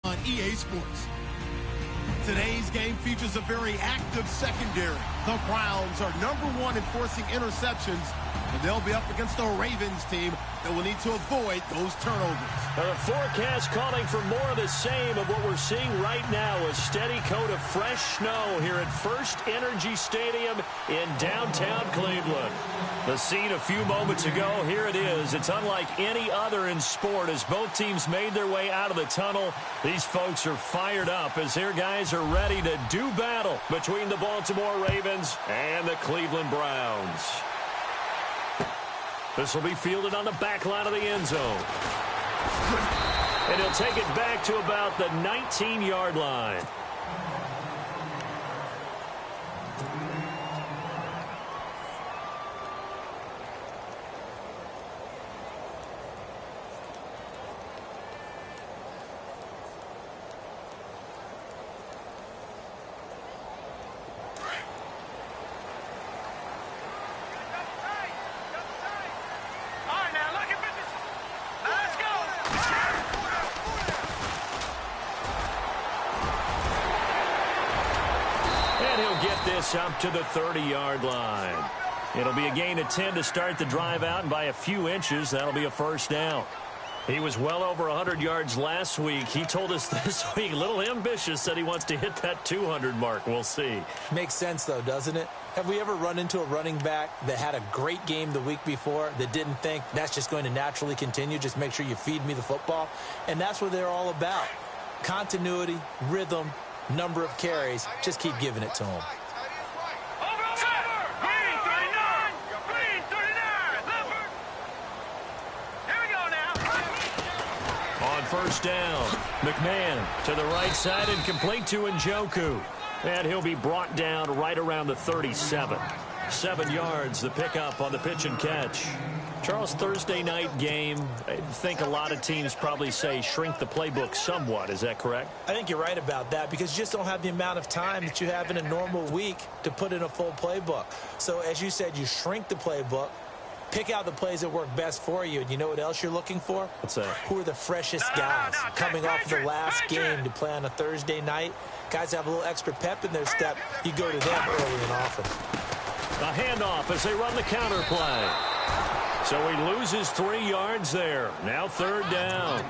on EA Sports. Today's game features a very active secondary. The Browns are #1 in forcing interceptions, and they'll be up against a Ravens team that will need to avoid those turnovers. The forecast calling for more of the same of what we're seeing right now, a steady coat of fresh snow here at First Energy Stadium in downtown Cleveland. The scene a few moments ago, here it is. It's unlike any other in sport as both teams made their way out of the tunnel. These folks are fired up as their guys are ready to do battle between the Baltimore Ravens and the Cleveland Browns. This will be fielded on the back line of the end zone. And he'll take it back to about the 19-yard line. Up to the 30-yard line. It'll be a gain of 10 to start the drive out, and by a few inches, that'll be a first down. He was well over 100 yards last week. He told us this week, a little ambitious, that he wants to hit that 200 mark. We'll see. Makes sense, though, doesn't it? Have we ever run into a running back that had a great game the week before that didn't think that's just going to naturally continue? Just make sure you feed me the football. And that's what they're all about. Continuity, rhythm, number of carries. Just keep giving it to them. First down. McMahon to the right side and complete to Njoku. And he'll be brought down right around the 37. 7 yards, the pickup on the pitch and catch. Charles, Thursday night game, I think a lot of teams probably say shrink the playbook somewhat. Is that correct? I think you're right about that because you just don't have the amount of time that you have in a normal week to put in a full playbook. So as you said, you shrink the playbook. Pick out the plays that work best for you. And you know what else you're looking for? What's that? Who are the freshest guys coming off of the last game to play on a Thursday night? Guys have a little extra pep in their step. You go to them early and often. A handoff as they run the counter play. So he loses 3 yards there. Now third down.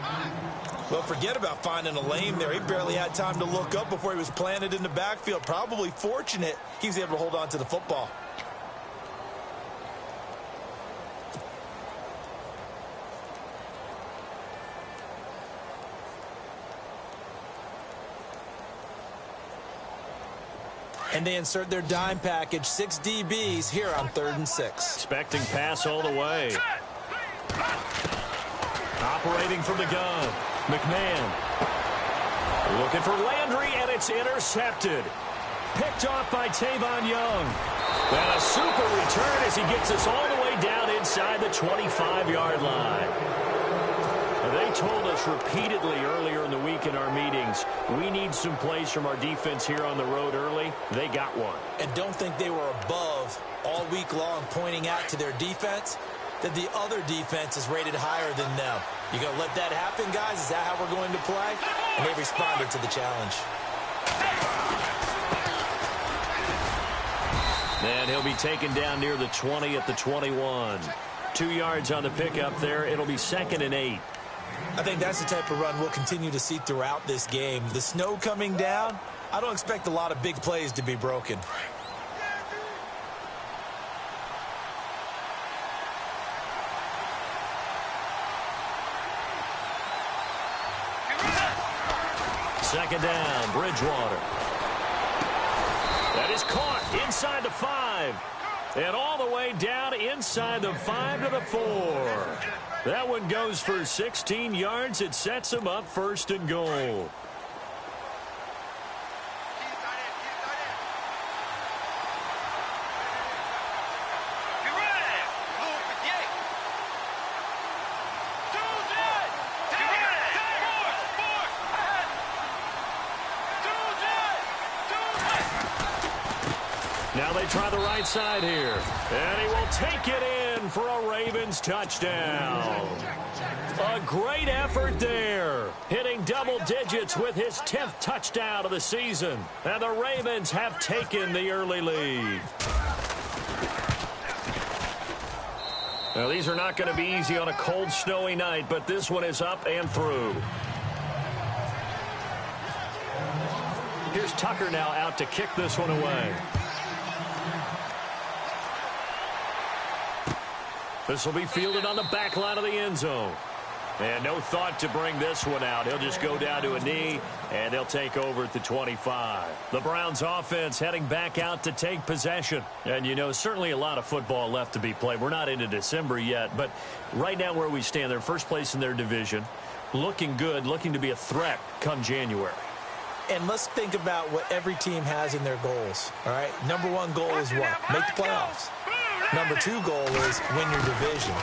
Well, forget about finding a lane there. He barely had time to look up before he was planted in the backfield. Probably fortunate he was able to hold on to the football. And they insert their dime package, 6 DBs here on 3rd and 6. Expecting pass all the way. Operating from the gun. McMahon. Looking for Landry, and it's intercepted. Picked off by Tavon Young. And a super return as he gets us all the way down inside the 25-yard line. They told us repeatedly earlier in the week in our meetings, we need some plays from our defense here on the road early. They got one. And don't think they were above all week long pointing out to their defense that the other defense is rated higher than them. You going to let that happen, guys? Is that how we're going to play? And they responded to the challenge. And he'll be taken down near the 20 at the 21. 2 yards on the pickup there. It'll be 2nd and 8. I think that's the type of run we'll continue to see throughout this game. The snow coming down, I don't expect a lot of big plays to be broken. Second down, Bridgewater. That is caught inside the 5. And all the way down inside the 5 to the 4. That one goes for 16 yards. It sets him up 1st and goal. Now they try the right side here. And he will take it in for a Ravens touchdown. A great effort there. Hitting double digits with his 10th touchdown of the season. And the Ravens have taken the early lead. Now, these are not going to be easy on a cold, snowy night, but this one is up and through. Here's Tucker now out to kick this one away. This will be fielded on the back line of the end zone. And no thought to bring this one out. He'll just go down to a knee, and they'll take over at the 25. The Browns offense heading back out to take possession. And, you know, certainly a lot of football left to be played. We're not into December yet, but right now where we stand, they're first place in their division. Looking good, looking to be a threat come January. And let's think about what every team has in their goals, all right? Number one goal is what? Make the playoffs. Number two goal is win your division.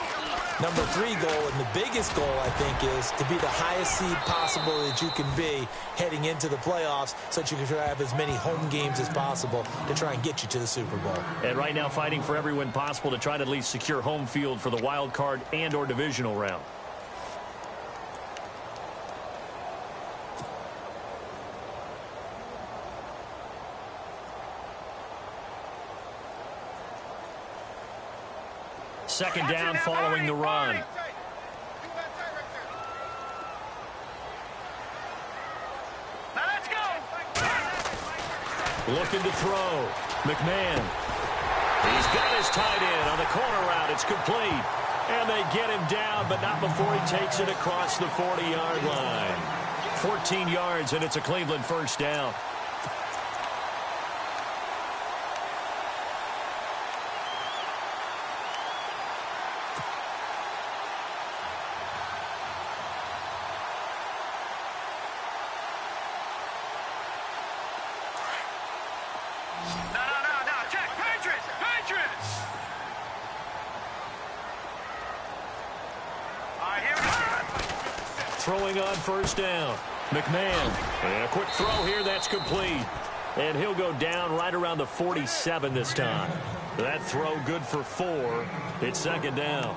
Number three goal, and the biggest goal, I think, is to be the highest seed possible that you can be heading into the playoffs so that you can try to have as many home games as possible to try and get you to the Super Bowl. And right now fighting for every win possible to try to at least secure home field for the wild card and or divisional round. Second down following the run. Looking to throw. McMahon. He's got his tight end on the corner route. It's complete. And they get him down, but not before he takes it across the 40-yard line. 14 yards, and it's a Cleveland first down. Throwing on first down. McMahon. And a quick throw here. That's complete. And he'll go down right around the 47 this time. That throw good for 4. It's second down.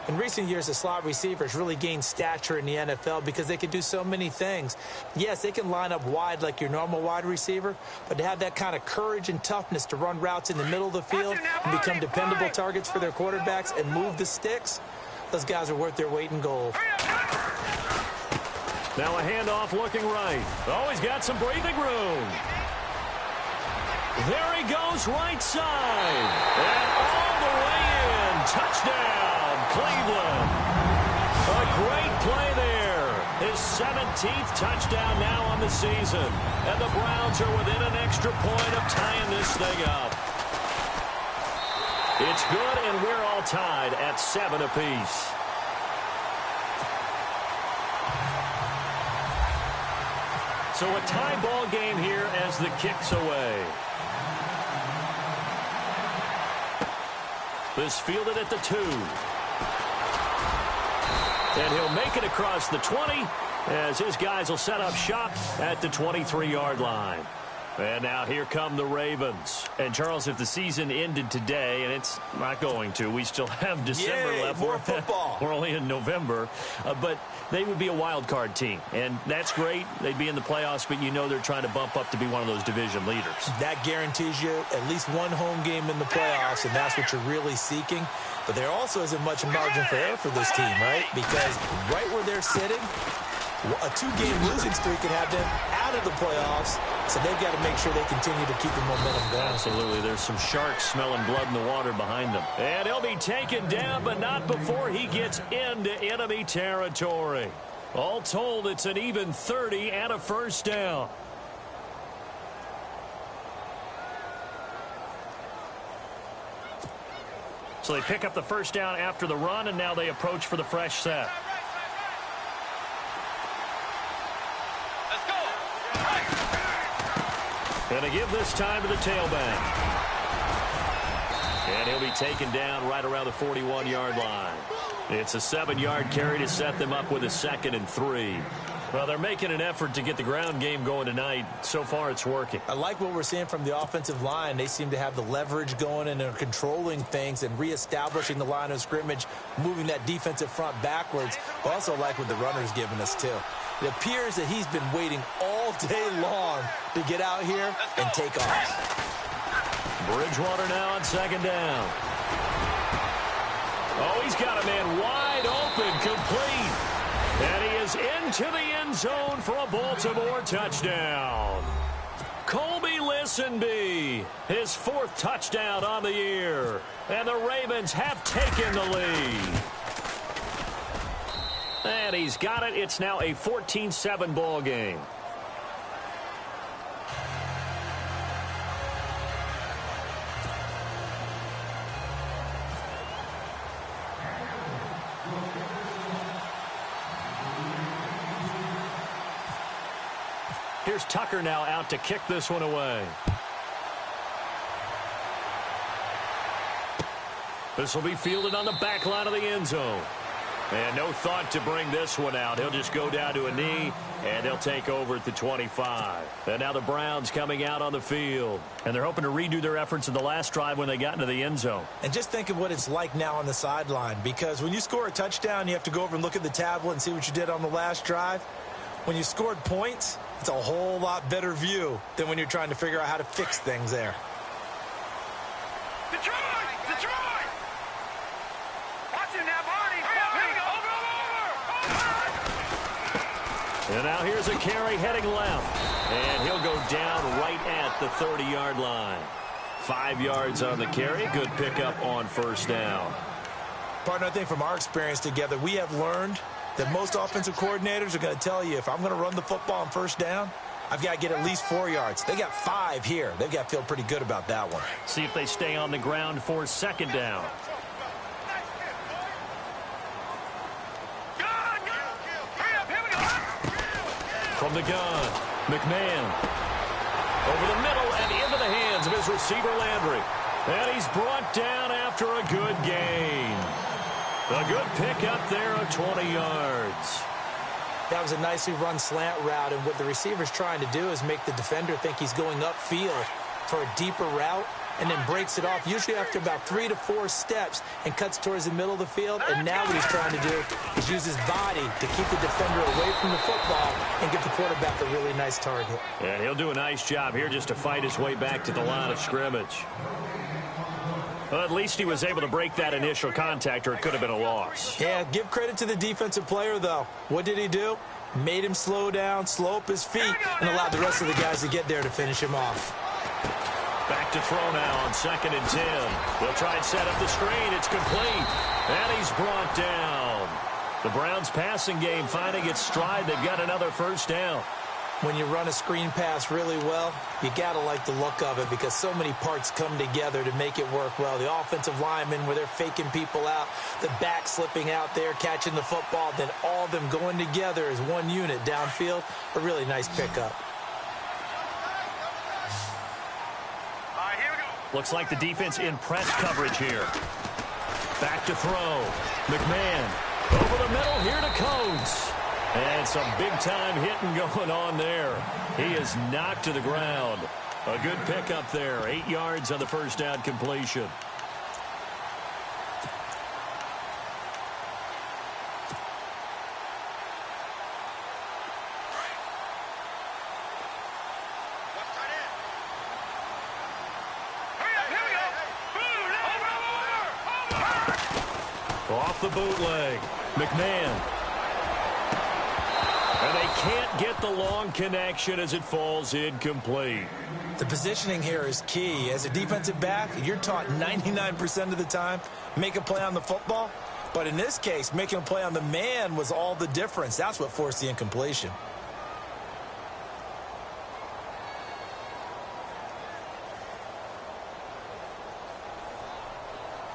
In recent years, the slot receivers really gained stature in the NFL because they can do so many things. Yes, they can line up wide like your normal wide receiver, but to have that kind of courage and toughness to run routes in the middle of the field and become dependable targets for their quarterbacks and move the sticks, those guys are worth their weight in gold. Now a handoff looking right. Oh, he's got some breathing room. There he goes right side. And all the way in. Touchdown, Cleveland. A great play there. His 17th touchdown now on the season. And the Browns are within an extra point of tying this thing up. It's good, and we're all tied at 7 apiece. So a tie ball game here as the kick's away. This fielded at the 2. And he'll make it across the 20 as his guys will set up shop at the 23-yard line. And now here come the Ravens. And, Charles, if the season ended today, and it's not going to, we still have December left. More football. We're only in November. But they would be a wild card team. And that's great. They'd be in the playoffs, but you know they're trying to bump up to be one of those division leaders. That guarantees you at least one home game in the playoffs, and that's what you're really seeking. But there also isn't much margin for error for this team, right? Because right where they're sitting, a 2-game losing streak could have them out of the playoffs, so they've got to make sure they continue to keep the momentum going. Absolutely. There's some sharks smelling blood in the water behind them. And he'll be taken down, but not before he gets into enemy territory. All told, it's an even 30 and a first down. So they pick up the first down after the run, and now they approach for the fresh set. And a give this time to the tailback. And he'll be taken down right around the 41-yard line. It's a 7-yard carry to set them up with a 2nd and 3. Well, they're making an effort to get the ground game going tonight. So far, it's working. I like what we're seeing from the offensive line. They seem to have the leverage going, and they're controlling things and reestablishing the line of scrimmage, moving that defensive front backwards. But also like what the runner's giving us, too. It appears that he's been waiting all day long to get out here and take off. Bridgewater now on second down. Oh, he's got a man wide open, complete. And he is into the end zone for a Baltimore touchdown. Colby Listenby, his 4th touchdown on the year. And the Ravens have taken the lead. And he's got it. It's now a 14-7 ball game. Here's Tucker now out to kick this one away. This will be fielded on the back line of the end zone. And no thought to bring this one out. He'll just go down to a knee, and they'll take over at the 25. And now the Browns coming out on the field. And they're hoping to redo their efforts in the last drive when they got into the end zone. And just think of what it's like now on the sideline, because when you score a touchdown, you have to go over and look at the tablet and see what you did on the last drive. When you scored points, it's a whole lot better view than when you're trying to figure out how to fix things there. Detroit! Detroit! Watch him now, Barney! Over! And now here's a carry heading left. And he'll go down right at the 30-yard line. 5 yards on the carry. Good pickup on first down. Partner, I think from our experience together, we have learned that most offensive coordinators are going to tell you, if I'm going to run the football on first down, I've got to get at least 4 yards. They got 5 here. They've got to feel pretty good about that one. See if they stay on the ground for second down. From the gun, McMahon. Over the middle and into the hands of his receiver, Landry. And he's brought down after a good gain. A good pickup there of 20 yards. That was a nicely run slant route, and what the receiver's trying to do is make the defender think he's going upfield for a deeper route, and then breaks it off, usually after about 3 to 4 steps, and cuts towards the middle of the field. And now what he's trying to do is use his body to keep the defender away from the football and give the quarterback a really nice target. And he'll do a nice job here just to fight his way back to the line of scrimmage. Well, at least he was able to break that initial contact, or it could have been a loss. Yeah, give credit to the defensive player, though. What did he do? Made him slow down, slow up his feet, and allowed the rest of the guys to get there to finish him off. Back to throw now on 2nd and 10. They'll try and set up the screen. It's complete. And he's brought down. The Browns passing game finding its stride. They've got another first down. When you run a screen pass really well, you got to like the look of it, because so many parts come together to make it work well. The offensive linemen, where they're faking people out, the back slipping out there, catching the football, then all of them going together as one unit downfield. A really nice pickup. Looks like the defense in press coverage here. Back to throw. McMahon over the middle here to Coates. And some big-time hitting going on there. He is knocked to the ground. A good pickup there. 8 yards on the first down completion. Off the bootleg. McMahon. And they can't get the long connection as it falls incomplete. The positioning here is key. As a defensive back, you're taught 99% of the time, make a play on the football. But in this case, making a play on the man was all the difference. That's what forced the incompletion.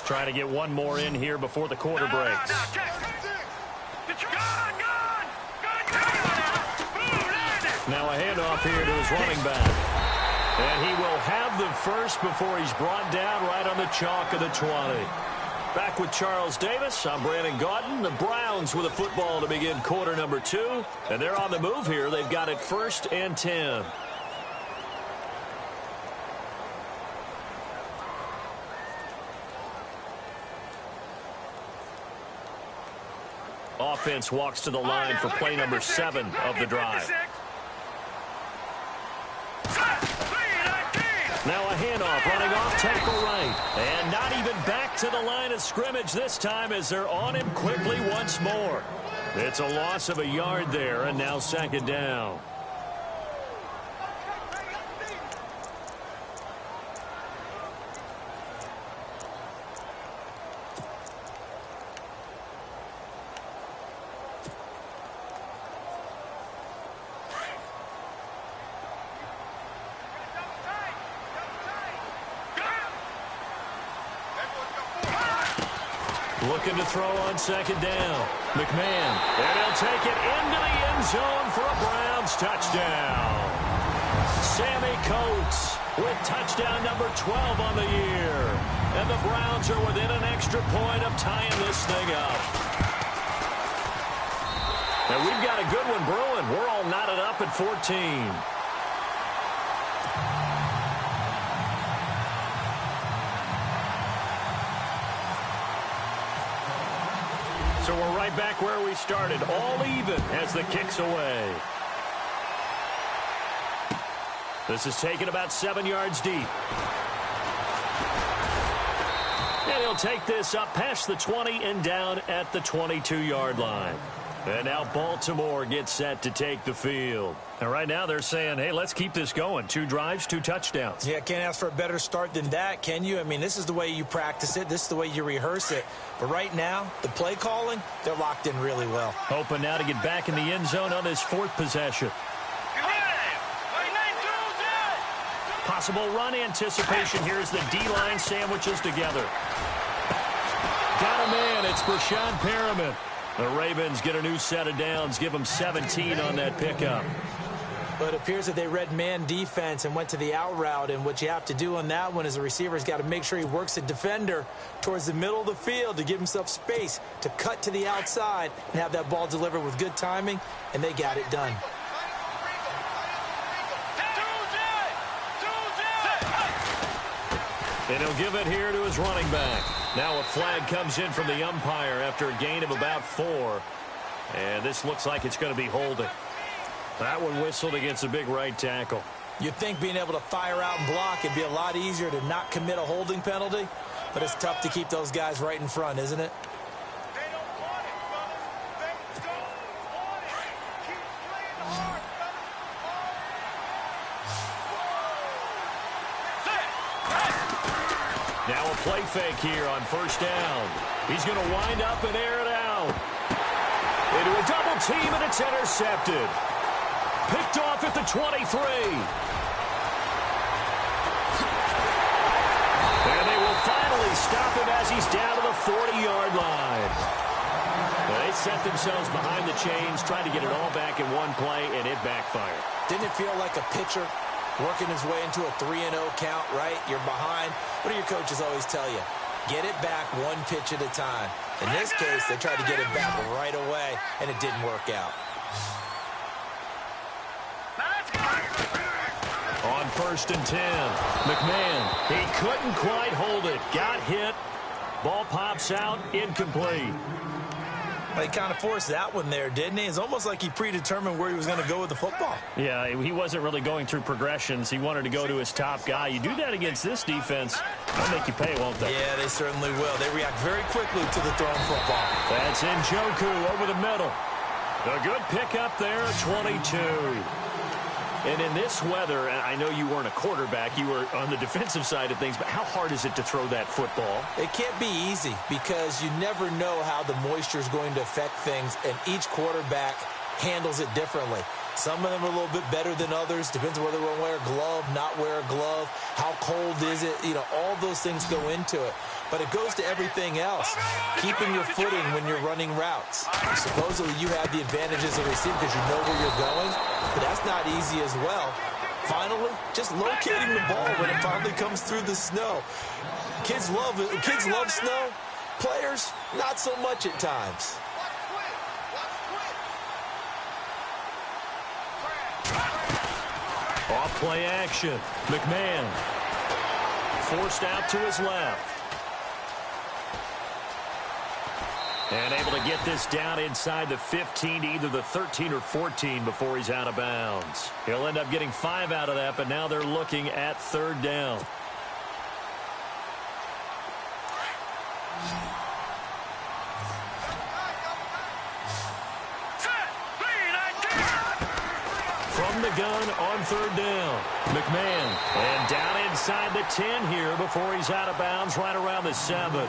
Trying to get one more in here before the quarter breaks. Now a handoff here to his running back. And he will have the first before he's brought down right on the chalk of the 20. Back with Charles Davis. I'm Brandon Gaudin. The Browns with a football to begin quarter number 2. And they're on the move here. They've got it 1st and 10. Offense walks to the line for play number 7 of the drive. Now a handoff running off tackle right. And not even back to the line of scrimmage this time as they're on him quickly once more. It's a loss of a yard there, and now 2nd down. Looking to throw on 2nd down. McMahon. And he'll take it into the end zone for a Browns touchdown. Sammy Coates with touchdown number 12 on the year. And the Browns are within an extra point of tying this thing up. And we've got a good one brewing. We're all knotted up at 14. So we're right back where we started, all even as the kick's away. This is taken about 7 yards deep. And he'll take this up past the 20 and down at the 22-yard line. And now Baltimore gets set to take the field. And right now they're saying, hey, let's keep this going. 2 drives, 2 touchdowns. Yeah, can't ask for a better start than that, can you? I mean, this is the way you practice it. This is the way you rehearse it. But right now, the play calling, they're locked in really well. Hoping now to get back in the end zone on his 4th possession. Possible run anticipation. Here's the D-line sandwiches together. Got a man. It's Brashad Perriman. The Ravens get a new set of downs, give them 17 on that pickup. But it appears that they read man defense and went to the out route, and what you have to do on that one is the receiver's got to make sure he works the defender towards the middle of the field to give himself space to cut to the outside and have that ball delivered with good timing, and they got it done. And he'll give it here to his running back. Now a flag comes in from the umpire after a gain of about 4. And this looks like it's going to be holding. That one whistled against a big right tackle. You'd think being able to fire out and block would be a lot easier to not commit a holding penalty, but it's tough to keep those guys right in front, isn't it? Now a play fake here on 1st down. He's going to wind up and air it out. Into a double team, and it's intercepted. Picked off at the 23. And they will finally stop him as he's down to the 40-yard line. They set themselves behind the chains, trying to get it all back in one play, and it backfired. Didn't it feel like a pitcher working his way into a 3-0 count, right? You're behind. What do your coaches always tell you? Get it back one pitch at a time. In this case, they tried to get it back right away, and it didn't work out. On 1st and 10, McMahon, he couldn't quite hold it. Got hit. Ball pops out, incomplete. Well, he kind of forced that one there, didn't he? It's almost like he predetermined where he was going to go with the football. Yeah, he wasn't really going through progressions. He wanted to go to his top guy. You do that against this defense, they'll make you pay, won't they? Yeah, they certainly will. They react very quickly to the thrown football. That's Njoku over the middle. A good pickup there at 22. And in this weather, I know you weren't a quarterback, you were on the defensive side of things, but how hard is it to throw that football? It can't be easy because you never know how the moisture is going to affect things, and each quarterback handles it differently. Some of them are a little bit better than others. Depends on whether they're going to wear a glove, not wear a glove. How cold is it? You know, all those things go into it. But it goes to everything else. Keeping your footing when you're running routes. Supposedly you have the advantage as a receiver because you know where you're going, but that's not easy as well. Finally, just locating the ball when it finally comes through the snow. Kids love snow. Players, not so much at times. Off play action. McMahon forced out to his left. And able to get this down inside the 15 to either the 13 or 14 before he's out of bounds. He'll end up getting 5 out of that, but now they're looking at 3rd down. From the gun on 3rd down. McMahon. And down inside the 10 here before he's out of bounds right around the 7.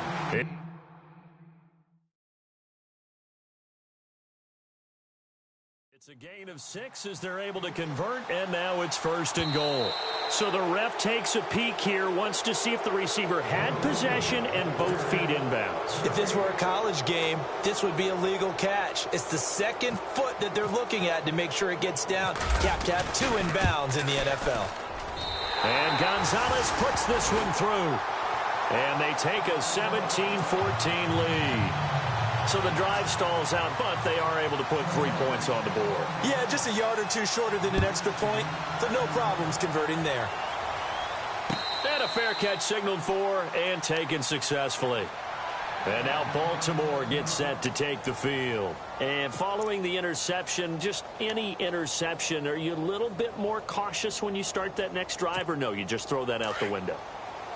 It's a gain of 6 as they're able to convert, and now it's 1st and goal. So the ref takes a peek here, wants to see if the receiver had possession and both feet inbounds. If this were a college game, this would be a legal catch. It's the 2nd foot that they're looking at to make sure it gets down. You have to have 2 inbounds in the NFL. And Gonzalez puts this one through. And they take a 17-14 lead. So the drive stalls out, but they are able to put 3 points on the board. Yeah, just a yard or 2 shorter than an extra point, so no problems converting there. And a fair catch signaled for and taken successfully. And now Baltimore gets set to take the field. And following the interception, just any interception, are you a little bit more cautious when you start that next drive, or no, you just throw that out the window?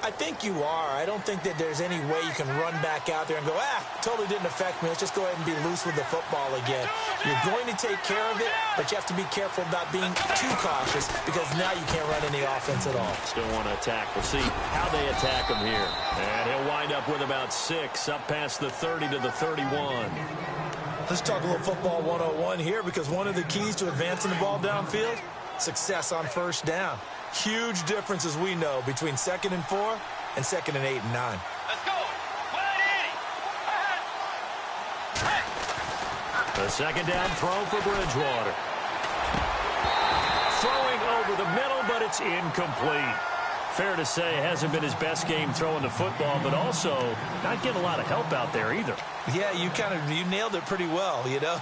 I think you are. I don't think that there's any way you can run back out there and go, totally didn't affect me. Let's just go ahead and be loose with the football again. You're going to take care of it, but you have to be careful about being too cautious because now you can't run any offense at all. Still want to attack. We'll see how they attack him here. And he'll wind up with about 6 up past the 30 to the 31. Let's talk a little football 101 here because one of the keys to advancing the ball downfield, success on 1st down. Huge difference, as we know, between 2nd and 4 and 2nd and 8 and 9. Let's go. 180. The 2nd down throw for Bridgewater. Throwing over the middle, but it's incomplete. Fair to say, it hasn't been his best game throwing the football, but also not getting a lot of help out there either. Yeah, you nailed it pretty well, you know.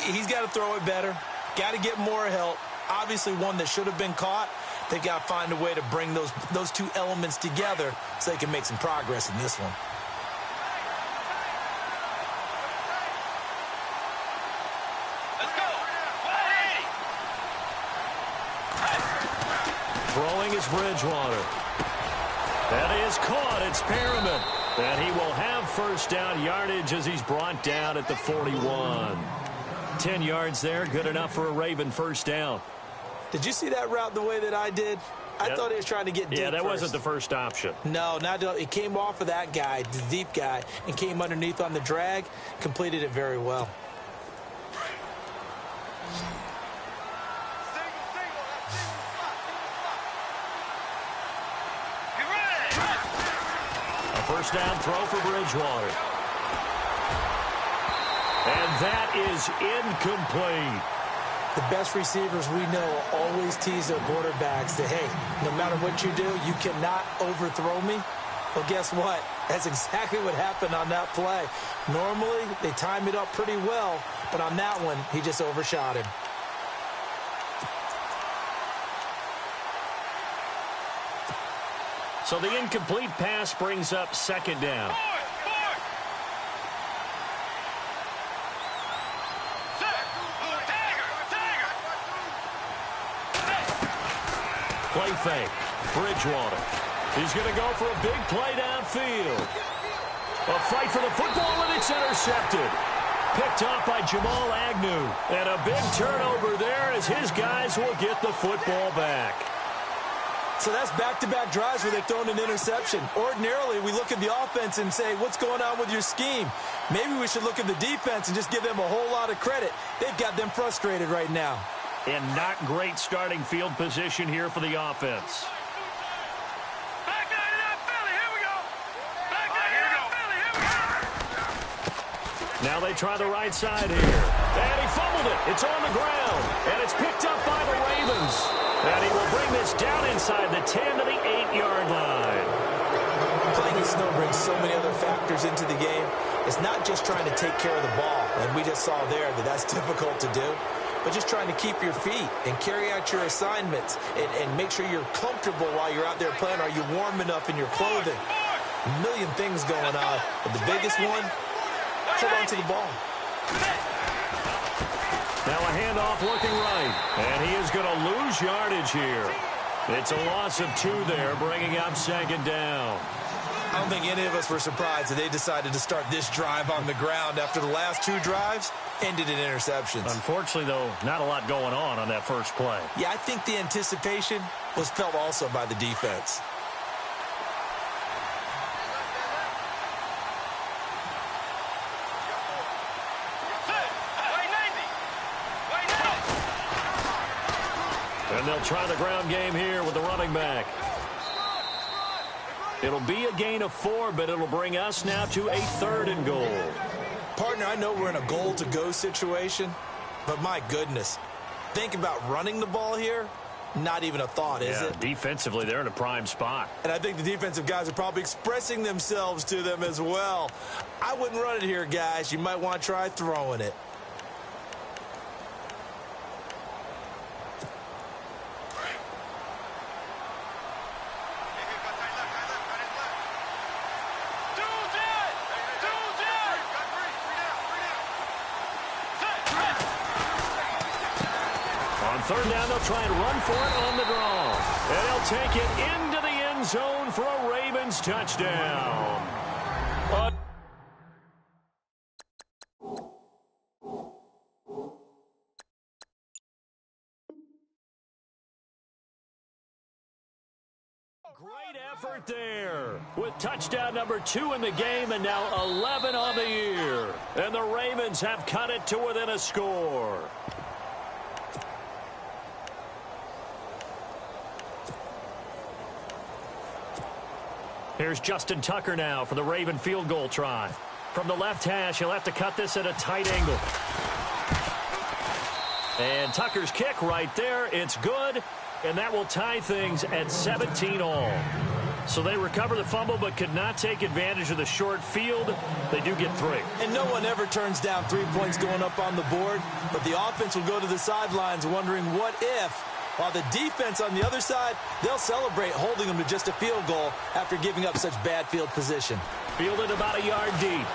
He's got to throw it better. Got to get more help. Obviously one that should have been caught. They got to find a way to bring those 2 elements together so they can make some progress in this one. Let's go. 180. Throwing is Bridgewater. That is caught. It's Perriman. And he will have 1st down yardage as he's brought down at the 41. 10 yards there. Good enough for a Raven 1st down. Did you see that route the way that I did? I thought he was trying to get deep. Yeah, that first. wasn't the first option. No, it came off of that guy, the deep guy, and came underneath on the drag, completed it very well. A 1st down throw for Bridgewater. And that is incomplete. The best receivers we know always tease their quarterbacks that, hey, no matter what you do, you cannot overthrow me. Well, guess what? That's exactly what happened on that play. Normally, they time it up pretty well, but on that one, he just overshot him. So the incomplete pass brings up 2nd down. Play fake. Bridgewater. He's going to go for a big play downfield. A fight for the football, and it's intercepted. Picked off by Jamal Agnew. And a big turnover there as his guys will get the football back. So that's back-to-back drives where they've thrown an interception. Ordinarily, we look at the offense and say, what's going on with your scheme? Maybe we should look at the defense and just give them a whole lot of credit. They've got them frustrated right now. And not great starting field position here for the offense. Back nine to that Philly. Here we go. Back nine to that Philly. Here we go. Now they try the right side here. And he fumbled it. It's on the ground. And it's picked up by the Ravens. And he will bring this down inside the 10 to the 8-yard line. Playing snow brings so many other factors into the game. It's not just trying to take care of the ball, and we just saw there that that's difficult to do, but just trying to keep your feet and carry out your assignments and make sure you're comfortable while you're out there playing. Are you warm enough in your clothing? A million things going on, but the biggest one, hold on to the ball. Now a handoff looking right, and he is going to lose yardage here. It's a loss of 2 there, bringing up second down. I don't think any of us were surprised that they decided to start this drive on the ground after the last 2 drives ended in interceptions. Unfortunately, though, not a lot going on that first play. Yeah, I think the anticipation was felt also by the defense. And they'll try the ground game here with the running back. It'll be a gain of 4, but it'll bring us now to a 3rd and goal. Partner, I know we're in a goal-to-go situation, but my goodness, think about running the ball here. Not even a thought, is it? Defensively, they're in a prime spot. And I think the defensive guys are probably expressing themselves to them as well. I wouldn't run it here, guys. You might want to try throwing it. Third down, they'll try and run for it on the draw. And they'll take it into the end zone for a Ravens touchdown. Great effort there with touchdown number 2 in the game and now 11 on the year. And the Ravens have cut it to within a score. Here's Justin Tucker now for the Raven field goal try. From the left hash, he'll have to cut this at a tight angle. And Tucker's kick right there. It's good, and that will tie things at 17 all. So they recover the fumble but could not take advantage of the short field. They do get 3. And no one ever turns down 3 points going up on the board, but the offense will go to the sidelines wondering what if. While the defense on the other side, they'll celebrate holding them to just a field goal after giving up such bad field position. Fielded about a yard deep.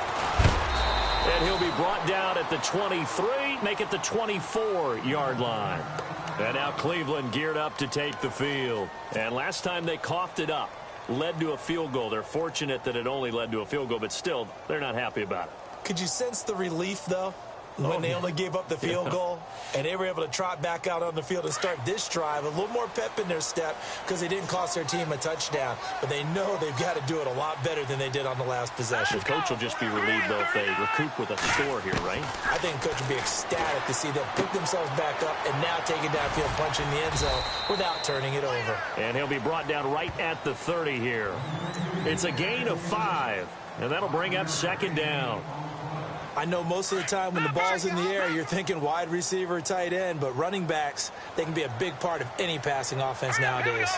And he'll be brought down at the 23, make it the 24-yard line. And now Cleveland geared up to take the field. And last time they coughed it up, led to a field goal. They're fortunate that it only led to a field goal, but still, they're not happy about it. Could you sense the relief, though? When they only gave up the field goal, and they were able to trot back out on the field and start this drive, a little more pep in their step because they didn't cost their team a touchdown. But they know they've got to do it a lot better than they did on the last possession. The coach will just be relieved, though, if they recoup with a score here, right? I think the coach will be ecstatic to see them pick themselves back up and now take it downfield, punch in the end zone without turning it over. And he'll be brought down right at the 30 here. It's a gain of 5, and that'll bring up second down. I know most of the time when the ball's in the air, you're thinking wide receiver, tight end, but running backs, they can be a big part of any passing offense nowadays.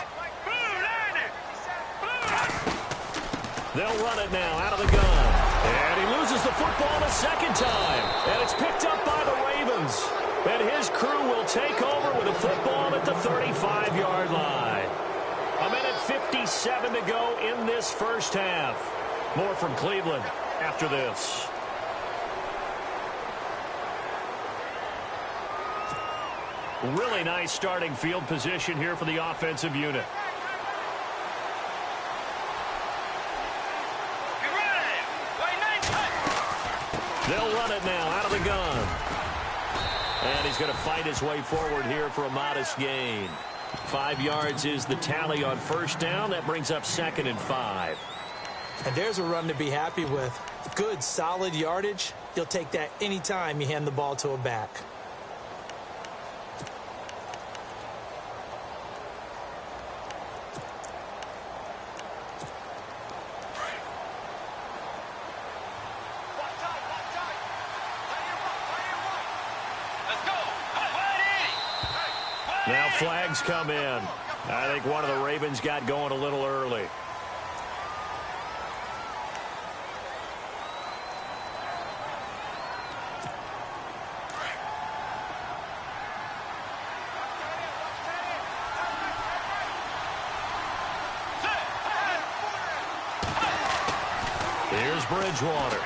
They'll run it now out of the gun. And he loses the football the second time. And it's picked up by the Ravens. And his crew will take over with the football at the 35-yard line. A minute 57 to go in this first half. More from Cleveland after this. Really nice starting field position here for the offensive unit. They'll run it now out of the gun. And he's going to fight his way forward here for a modest gain. 5 yards is the tally on first down. That brings up 2nd and 5. And there's a run to be happy with. Good, solid yardage. You'll take that anytime you hand the ball to a back. Now flags come in. I think one of the Ravens got going a little early. Here's Bridgewater.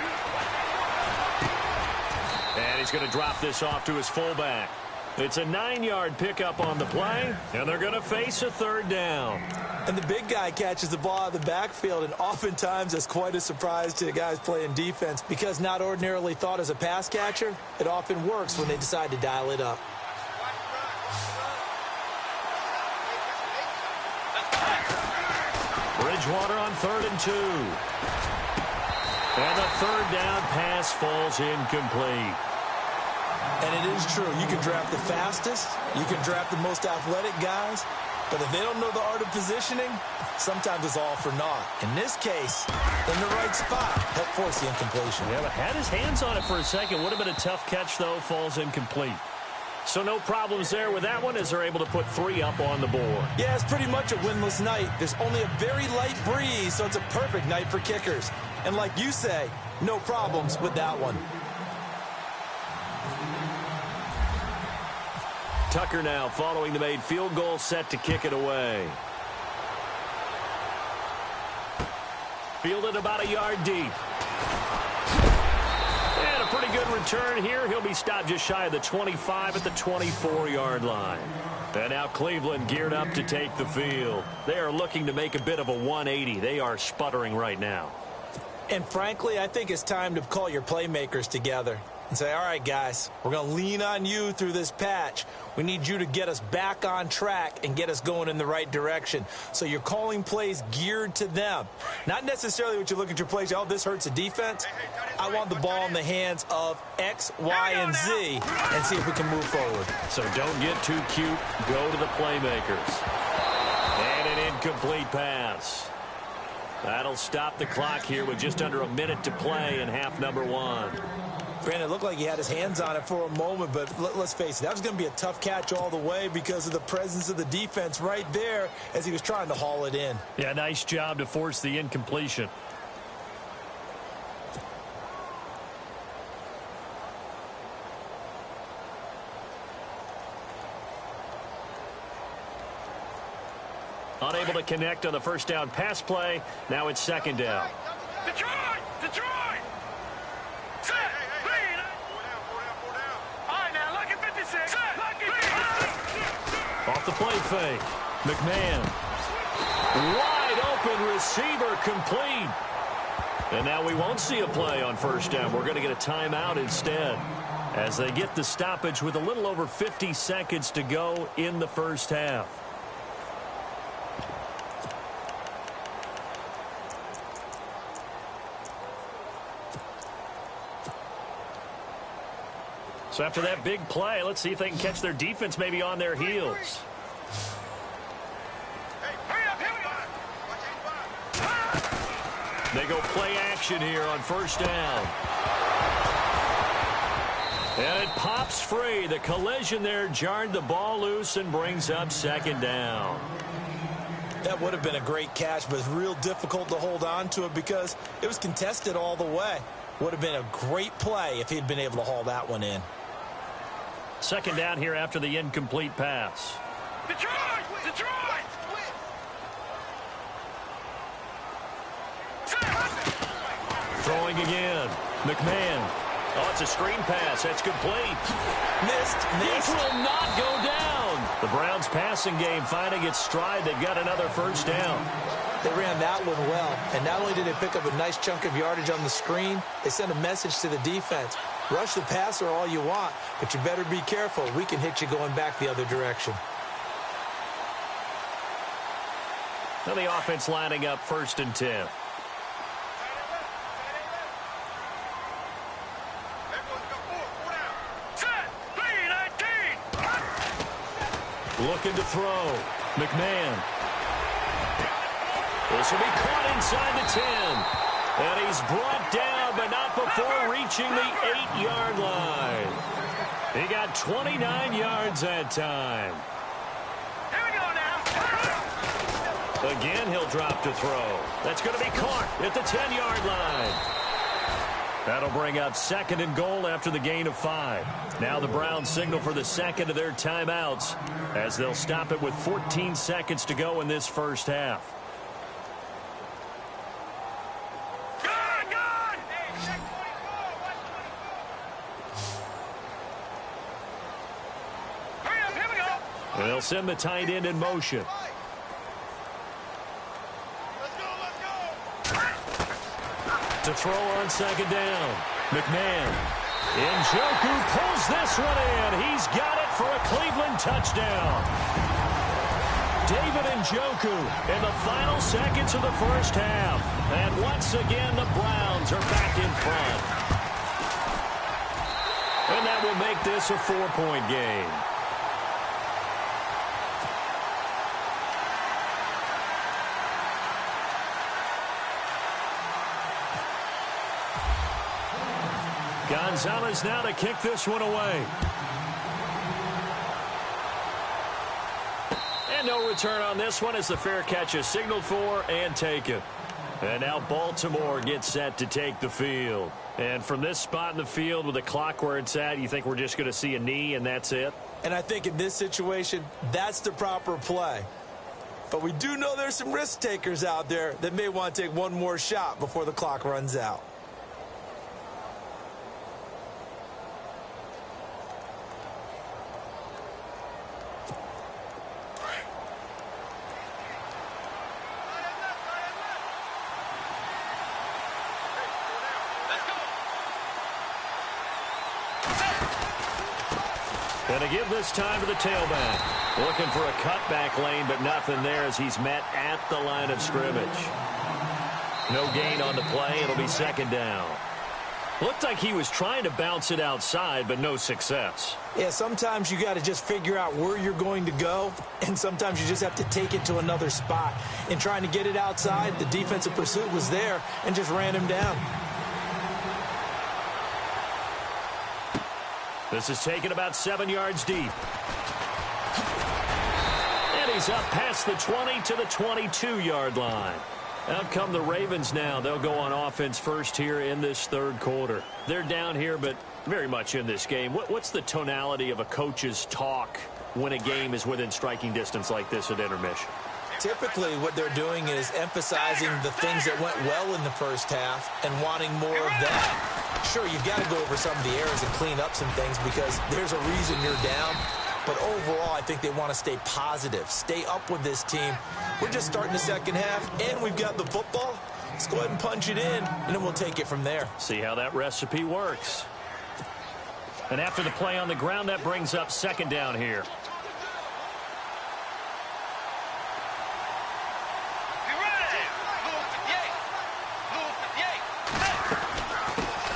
And he's going to drop this off to his fullback. It's a 9-yard pickup on the play, and they're going to face a third down. And the big guy catches the ball out of the backfield, and oftentimes that's quite a surprise to the guys playing defense because not ordinarily thought as a pass catcher, it often works when they decide to dial it up. Bridgewater on 3rd and 2. And the third down pass falls incomplete. And it is true. You can draft the fastest. You can draft the most athletic guys. But if they don't know the art of positioning, sometimes it's all for naught. In this case, in the right spot, help force the incompletion. Yeah, but had his hands on it for a second. Would have been a tough catch, though. Falls incomplete. So no problems there with that one as they're able to put 3 up on the board. Yeah, it's pretty much a winless night. There's only a very light breeze, so it's a perfect night for kickers. And like you say, no problems with that one. Tucker now following the made field goal, set to kick it away. Fielded about a yard deep. And a pretty good return here. He'll be stopped just shy of the 25 at the 24-yard line. And now Cleveland geared up to take the field. They are looking to make a bit of a 180. They are sputtering right now. And frankly, I think it's time to call your playmakers together and say, all right, guys, we're going to lean on you through this patch. We need you to get us back on track and get us going in the right direction. So you're calling plays geared to them. Not necessarily what you look at your plays, oh, this hurts the defense. I want the ball in the hands of X, Y, and Z and see if we can move forward. So don't get too cute. Go to the playmakers. And an incomplete pass. That'll stop the clock here with just under a minute to play in half number 1. Granted, it looked like he had his hands on it for a moment, but let's face it, that was going to be a tough catch all the way because of the presence of the defense right there as he was trying to haul it in. Yeah, nice job to force the incompletion. Unable to connect on the first down pass play. Now it's 2nd down. Detroit! Detroit! Set! Lead! All right, now, lucky 56. Set! Lucky 56. Off the play fake. McMahon. Wide open receiver complete. And now we won't see a play on first down. We're going to get a timeout instead as they get the stoppage with a little over 50 seconds to go in the first half. So after that big play, let's see if they can catch their defense maybe on their heels. They go play action here on first down. And it pops free. The collision there jarred the ball loose and brings up 2nd down. That would have been a great catch, but it's real difficult to hold on to it because it was contested all the way. Would have been a great play if he'd been able to haul that one in. 2nd down here after the incomplete pass. Detroit! Detroit! Throwing again. McMahon. Oh, it's a screen pass. That's complete. Missed. This will not go down. The Browns passing game finding its stride. They've got another first down. They ran that one well. And not only did they pick up a nice chunk of yardage on the screen, they sent a message to the defense. Rush the passer all you want, but you better be careful. We can hit you going back the other direction. Now the offense lining up 1st and 10. Looking to throw. McMahon. This will be caught inside the 10. And he's brought down, but not before reaching the 8-yard line. He got 29 yards that time. Here we go now. Again, he'll drop to throw. That's going to be caught at the 10-yard line. That'll bring up 2nd and goal after the gain of 5. Now the Browns signal for the 2nd of their timeouts as they'll stop it with 14 seconds to go in this first half. Go, go! And they'll send the tight end in motion. To throw on second down. McMahon. Njoku pulls this one in. He's got it for a Cleveland touchdown. David Njoku in the final seconds of the first half. And once again, the Browns are back in front. And that will make this a 4-point game. Gonzalez now to kick this one away. And no return on this one as the fair catch is signaled for and taken. And now Baltimore gets set to take the field. And from this spot in the field with the clock where it's at, you think we're just going to see a knee and that's it? And I think in this situation, that's the proper play. But we do know there's some risk takers out there that may want to take one more shot before the clock runs out. And to give this time to the tailback. Looking for a cutback lane, but nothing there as he's met at the line of scrimmage. No gain on the play. It'll be second down. Looked like he was trying to bounce it outside, but no success. Yeah, sometimes you got to just figure out where you're going to go, and sometimes you just have to take it to another spot. In trying to get it outside, the defensive pursuit was there and just ran him down. This is taken about 7 yards deep. And he's up past the 20 to the 22-yard line. Out come the Ravens now. They'll go on offense first here in this third quarter. They're down here, but very much in this game. What's the tonality of a coach's talk when a game is within striking distance like this at intermission? Typically, what they're doing is emphasizing the things that went well in the first half and wanting more of that. Sure, you've got to go over some of the errors and clean up some things because there's a reason you're down. But overall, I think they want to stay positive, stay up with this team. We're just starting the second half, and we've got the football. Let's go ahead and punch it in, and then we'll take it from there. See how that recipe works. And after the play on the ground, that brings up second down here.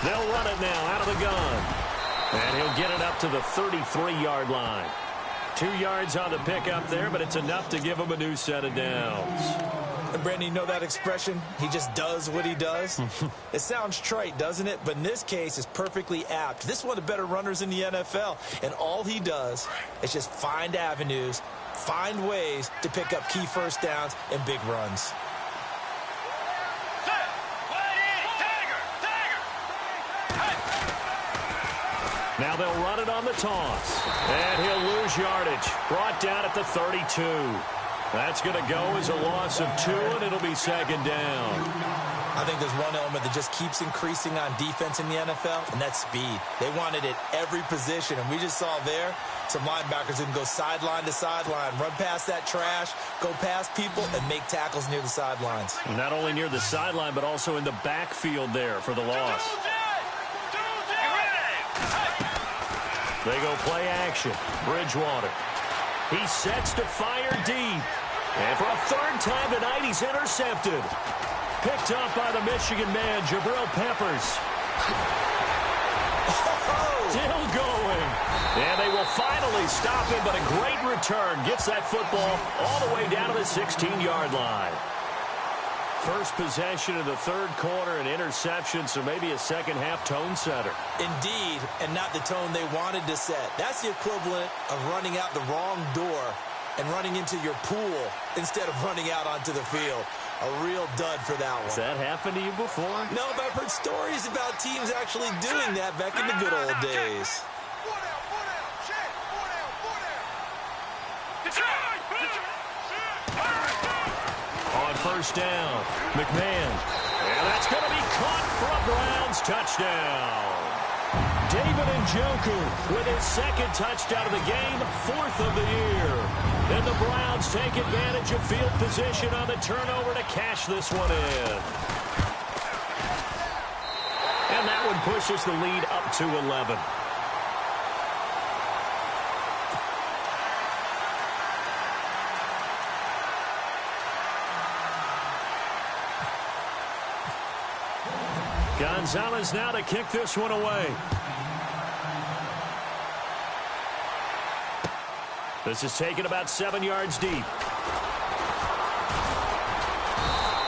They'll run it now out of the gun. And he'll get it up to the 33-yard line. 2 yards on the pickup there, but it's enough to give him a new set of downs. And Brandon, you know that expression? He just does what he does. It sounds trite, doesn't it? But in this case, it's perfectly apt. This is one of the better runners in the NFL. And all he does is just find avenues, find ways to pick up key first downs and big runs. Now they'll run it on the toss. And he'll lose yardage. Brought down at the 32. That's going to go as a loss of 2, and it'll be second down. I think there's one element that just keeps increasing on defense in the NFL, and that's speed. They want it at every position, and we just saw there some linebackers who can go sideline to sideline, run past that trash, go past people, and make tackles near the sidelines. Not only near the sideline, but also in the backfield there for the loss. They go play action. Bridgewater. He sets to fire deep. And for a third time tonight, he's intercepted. Picked up by the Michigan man, Jabril Peppers. Still going. And they will finally stop him, but a great return. Gets that football all the way down to the 16-yard line. First possession of the third quarter, an interception, so maybe a second-half tone setter. Indeed, and not the tone they wanted to set. That's the equivalent of running out the wrong door and running into your pool instead of running out onto the field. A real dud for that one. Has that happened to you before? No, but I've heard stories about teams actually doing that back in the good old days. On first down, McMahon. And that's going to be caught for a Browns touchdown. David Njoku with his second touchdown of the game, 4th of the year. And the Browns take advantage of field position on the turnover to cash this one in. And that one pushes the lead up to 11. Gonzalez now to kick this one away. This is taken about 7 yards deep.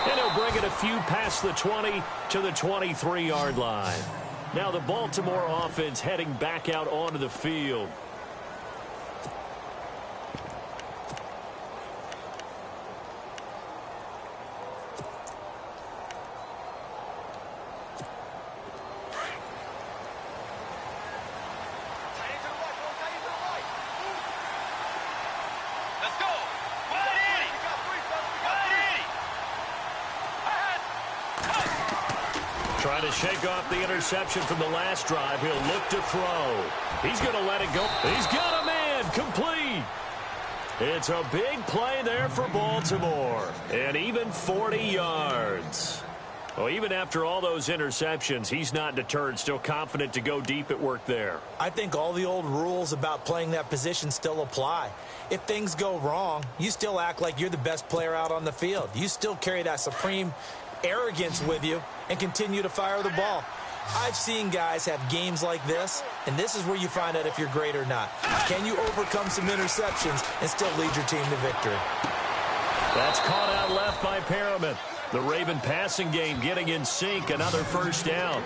And he'll bring it a few past the 20 to the 23-yard line. Now the Baltimore offense heading back out onto the field. Trying to shake off the interception from the last drive. He'll look to throw. He's going to let it go. He's got a man complete. It's a big play there for Baltimore. And even 40 yards. Well, even after all those interceptions, he's not deterred. Still confident to go deep at work there. I think all the old rules about playing that position still apply. If things go wrong, you still act like you're the best player out on the field. You still carry that supreme arrogance with you and continue to fire the ball. I've seen guys have games like this, and this is where you find out if you're great or not. Can you overcome some interceptions and still lead your team to victory? That's caught out left by Perriman. The Raven passing game getting in sync. Another first down.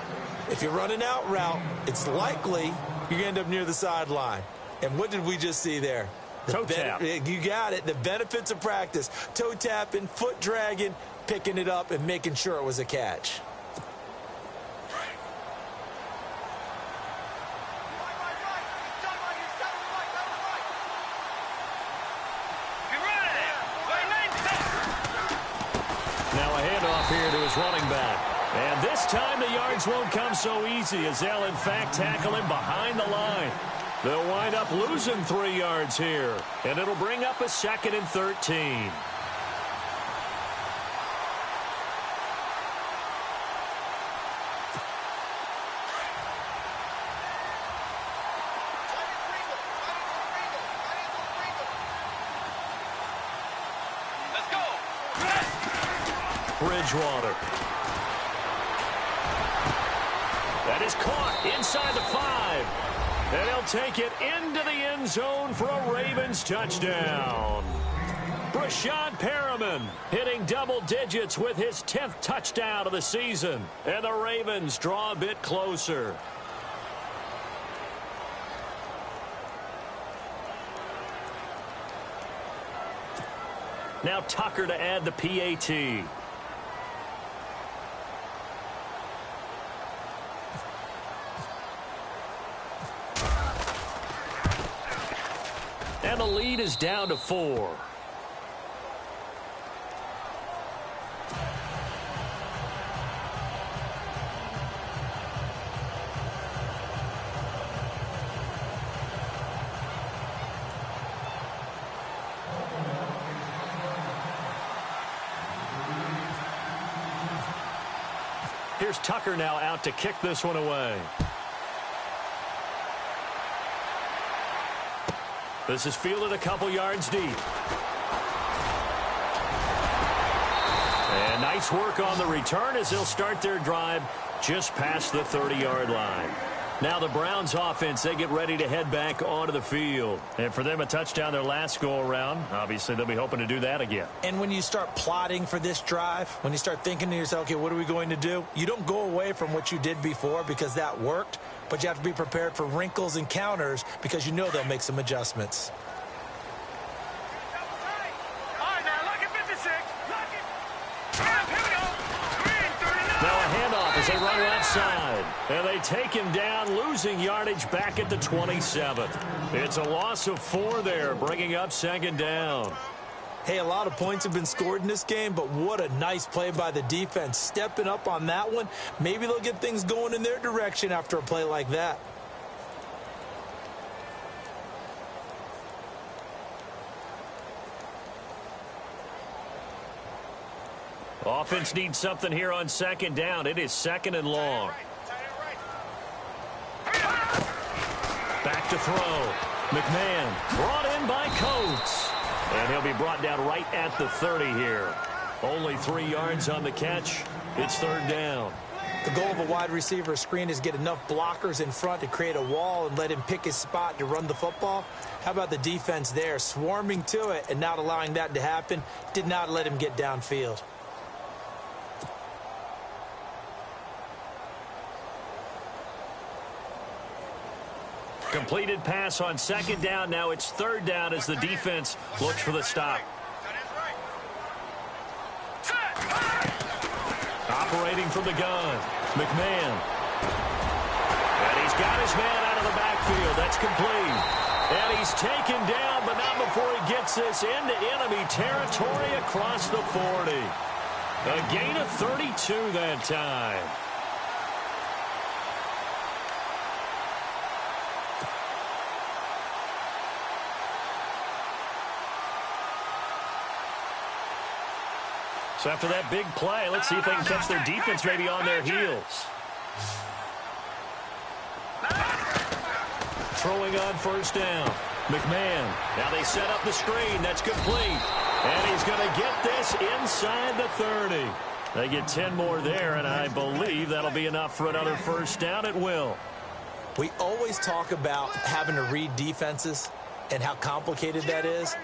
If you're running out route, it's likely you're going to end up near the sideline. And what did we just see there? Toe tap. You got it. The benefits of practice. Toe tapping, foot dragging, picking it up, and making sure it was a catch. Now a handoff here to his running back. And this time the yards won't come so easy as they'll, in fact, tackle him behind the line. They'll wind up losing 3 yards here. And it'll bring up a 2nd and 13. Bridgewater. That is caught inside the 5. And he'll take it into the end zone for a Ravens touchdown. Brashad Perriman hitting double digits with his 10th touchdown of the season. And the Ravens draw a bit closer. Now Tucker to add the PAT. And the lead is down to 4. Here's Tucker now out to kick this one away. This is fielded a couple yards deep. And nice work on the return as they'll start their drive just past the 30-yard line. Now the Browns offense, they get ready to head back onto the field. And for them, a touchdown their last go-around. Obviously, they'll be hoping to do that again. And when you start plotting for this drive, when you start thinking to yourself, okay, what are we going to do? You don't go away from what you did before because that worked, but you have to be prepared for wrinkles and counters because you know they'll make some adjustments. They run left side, and they take him down, losing yardage back at the 27. It's a loss of 4 there, bringing up 2nd down. Hey, a lot of points have been scored in this game, but what a nice play by the defense. Stepping up on that one, maybe they'll get things going in their direction after a play like that. Offense needs something here on second down. It is second and long. Back to throw. McMahon brought in by Coates. And he'll be brought down right at the 30 here. Only 3 yards on the catch. It's third down. The goal of a wide receiver screen is get enough blockers in front to create a wall and let him pick his spot to run the football. How about the defense there, swarming to it and not allowing that to happen? Did not let him get downfield. Completed pass on second down. Now it's third down as the defense looks for the stop. Operating from the gun, McMahon. And he's got his man out of the backfield. That's complete. And he's taken down, but not before he gets this into enemy territory across the 40. A gain of 32 that time. So after that big play, let's see if they can catch their defense maybe on their heels. Throwing on first down. McMahon. Now they set up the screen. That's complete. And he's going to get this inside the 30. They get 10 more there, and I believe that'll be enough for another first down. It will. We always talk about having to read defenses and how complicated that is.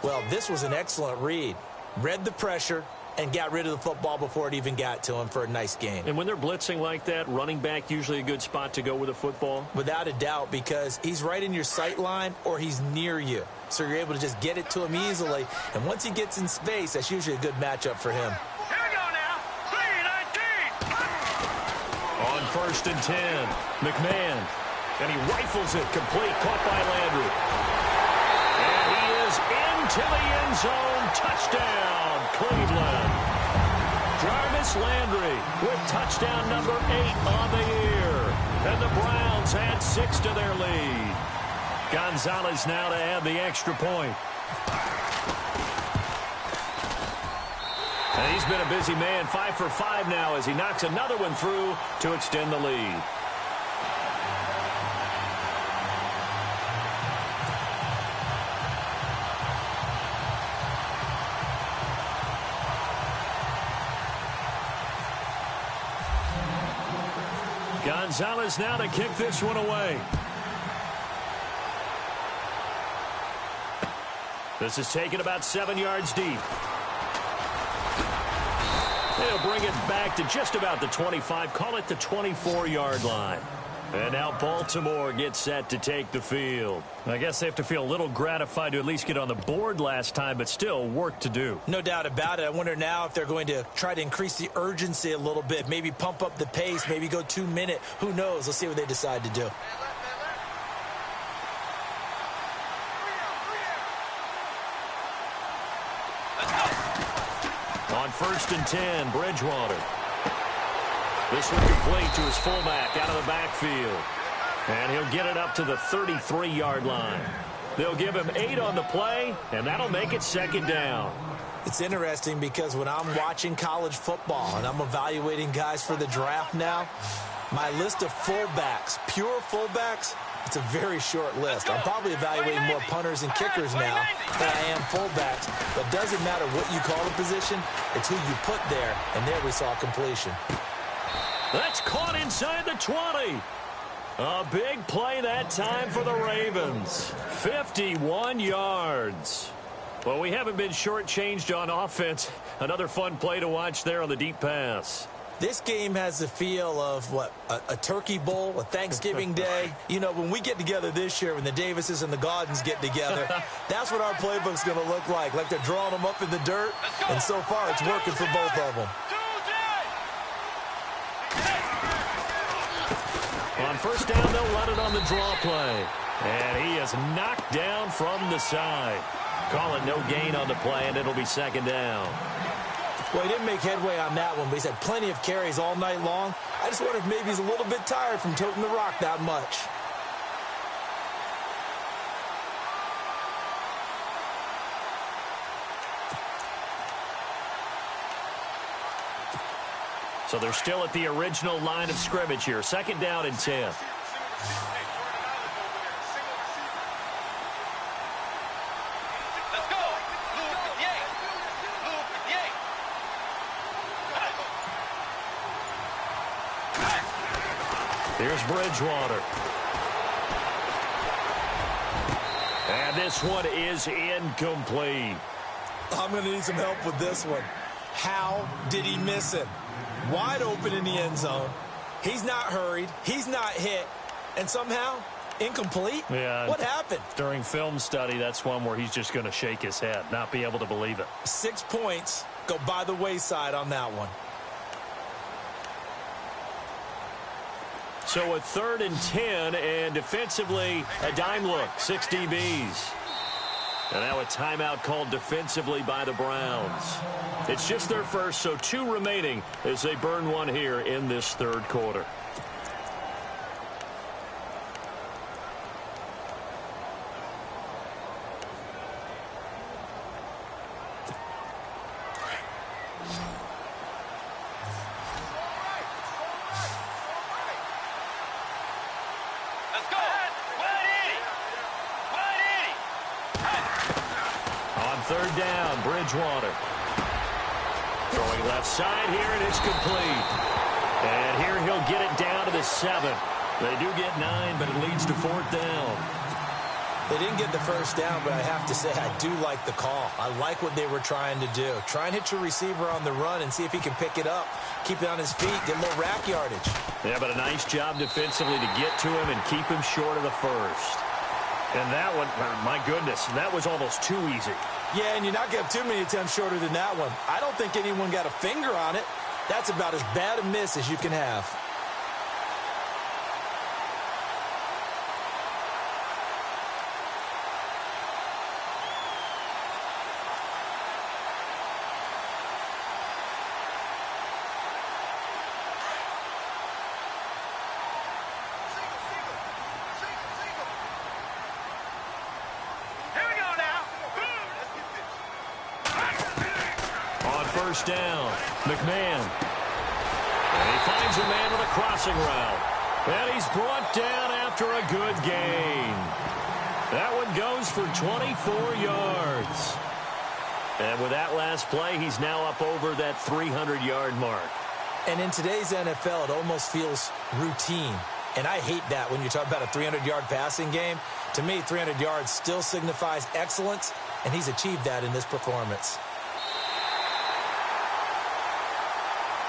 Well, this was an excellent read. Read the pressure and got rid of the football before it even got to him for a nice gain. And when they're blitzing like that, running back usually a good spot to go with a football? Without a doubt, because he's right in your sight line or he's near you. So you're able to just get it to him easily. And once he gets in space, that's usually a good matchup for him. Here we go now. 3-19. On first and 10, McMahon. And he rifles it complete, caught by Landry. And he is into the end zone. Touchdown, Cleveland. Jarvis Landry with touchdown number 8 on the year. And the Browns add 6 to their lead. Gonzalez now to add the extra point. And he's been a busy man, 5 for 5 now as he knocks another one through to extend the lead. Gonzalez now to kick this one away. This is taken about 7 yards deep. They'll bring it back to just about the 25, call it the 24-yard line. And now Baltimore gets set to take the field. I guess they have to feel a little gratified to at least get on the board last time, but still work to do. No doubt about it. I wonder now if they're going to try to increase the urgency a little bit, maybe pump up the pace, maybe go 2-minute. Who knows? Let's see what they decide to do. On first and 10, Bridgewater. This one complete to his fullback out of the backfield. And he'll get it up to the 33-yard line. They'll give him 8 on the play, and that'll make it second down. It's interesting because when I'm watching college football and I'm evaluating guys for the draft now, my list of fullbacks, pure fullbacks, it's a very short list. I'm probably evaluating more punters and kickers now than I am fullbacks. But it doesn't matter what you call the position, it's who you put there. And there we saw completion. That's caught inside the 20. A big play that time for the Ravens. 51 yards. Well, we haven't been shortchanged on offense. Another fun play to watch there on the deep pass. This game has the feel of, what, a turkey bowl, a Thanksgiving day. You know, when we get together this year, when the Davises and the Gaudens get together, that's what our playbook's going to look like they're drawing them up in the dirt. And so far, it's working for both of them. On first down, they'll run it on the draw play. And he is knocked down from the side. Call it no gain on the play, and it'll be second down. Well, he didn't make headway on that one, but he's had plenty of carries all night long. I just wonder if maybe he's a little bit tired from toting the rock that much. So they're still at the original line of scrimmage here. 2nd down and 10. Let's go. Here's Bridgewater. And this one is incomplete. I'm going to need some help with this one. How did he miss it? Wide open in the end zone. He's not hurried. He's not hit. And somehow, incomplete? Yeah. What happened? During film study, that's one where he's just going to shake his head, not be able to believe it. 6 points go by the wayside on that one. So a 3rd and 10, and defensively, a dime look, 6 DBs. And now a timeout called defensively by the Browns. It's just their first, so 2 remaining as they burn one here in this 3rd quarter. Let's go. On 3rd down, Bridgewater. Throwing left side here, and it's complete. And here he'll get it down to the 7. They do get 9, but it leads to 4th down. They didn't get the first down, but I have to say I do like the call. I like what they were trying to do. Try and hit your receiver on the run and see if he can pick it up. Keep it on his feet, get a little rack yardage. Yeah, but a nice job defensively to get to him and keep him short of the first. And that one, my goodness, that was almost too easy. Yeah, and you're not going to have too many attempts shorter than that one. I don't think anyone got a finger on it. That's about as bad a miss as you can have. First down, McMahon. And he finds a man with a crossing route. And he's brought down after a good gain. That one goes for 24 yards. And with that last play, he's now up over that 300-yard mark. And in today's NFL, it almost feels routine. And I hate that when you talk about a 300-yard passing game. To me, 300 yards still signifies excellence, and he's achieved that in this performance.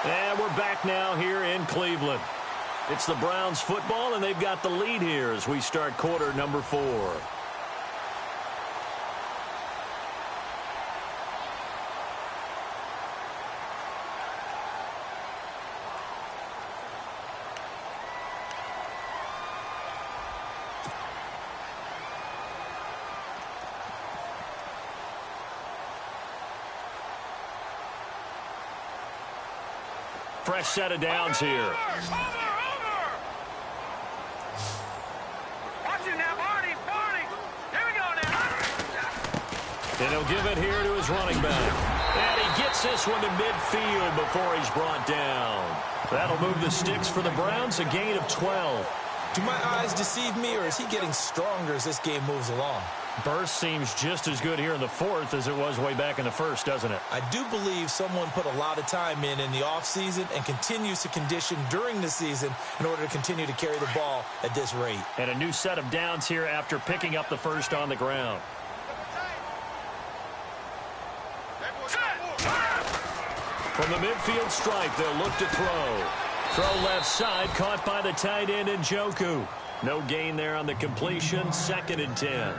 And we're back now here in Cleveland. It's the Browns football, and they've got the lead here as we start quarter number 4. Fresh set of downs here. Over. Watch it now, Barney. Here we go now. And he'll give it here to his running back. And he gets this one to midfield before he's brought down. That'll move the sticks for the Browns, a gain of 12. Do my eyes deceive me, or is he getting stronger as this game moves along? Burst seems just as good here in the 4th as it was way back in the 1st, doesn't it? I do believe someone put a lot of time in the offseason and continues to condition during the season in order to continue to carry the ball at this rate. And a new set of downs here after picking up the first on the ground. From the midfield stripe, they'll look to throw. Throw left side, caught by the tight end Njoku. No gain there on the completion, 2nd and 10.